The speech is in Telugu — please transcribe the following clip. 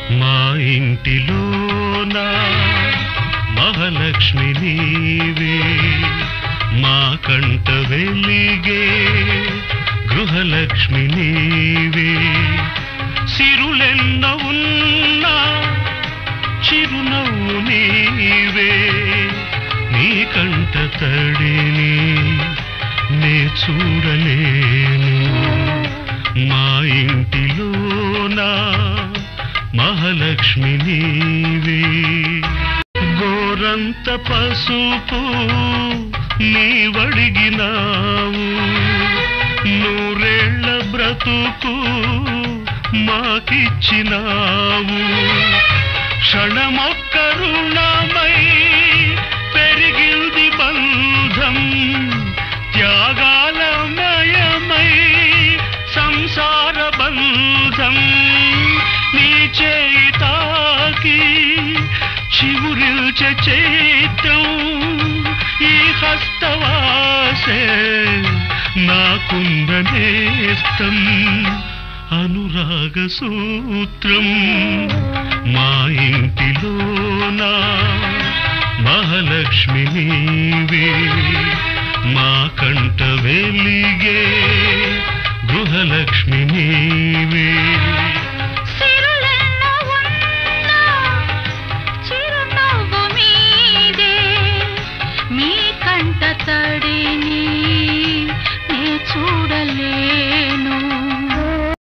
మా ఇంటిలోన మహాలక్ష్మి నీవే, మా కంట వెలిగే గృహలక్ష్మి నీవే. సిరులెన్న ఉన్నా చిరునవ్వు నీవే, నీ కంట తడిని నే చూడలేను. మా ఇంటిలోన మహాలక్ష్మి నీవే. గోరంత పసుపు నీవడిగినావు, నూరేళ్ల బ్రతుకు మాకిచ్చినావు. క్షణమొక్క రుణమై పెరిగింది బంధం, త్యాగాలమయమై సంసార బంధం. నీ చేయి తాకి చివురిల్చే చైత్రం, ఈ హస్తవాసే నాకుందనేస్తం అనురాగ సూత్రం. మా ఇంటిలోన మహాలక్ష్మి నీవే, మా కంట వెలిగే గృహలక్ష్మి నీవే.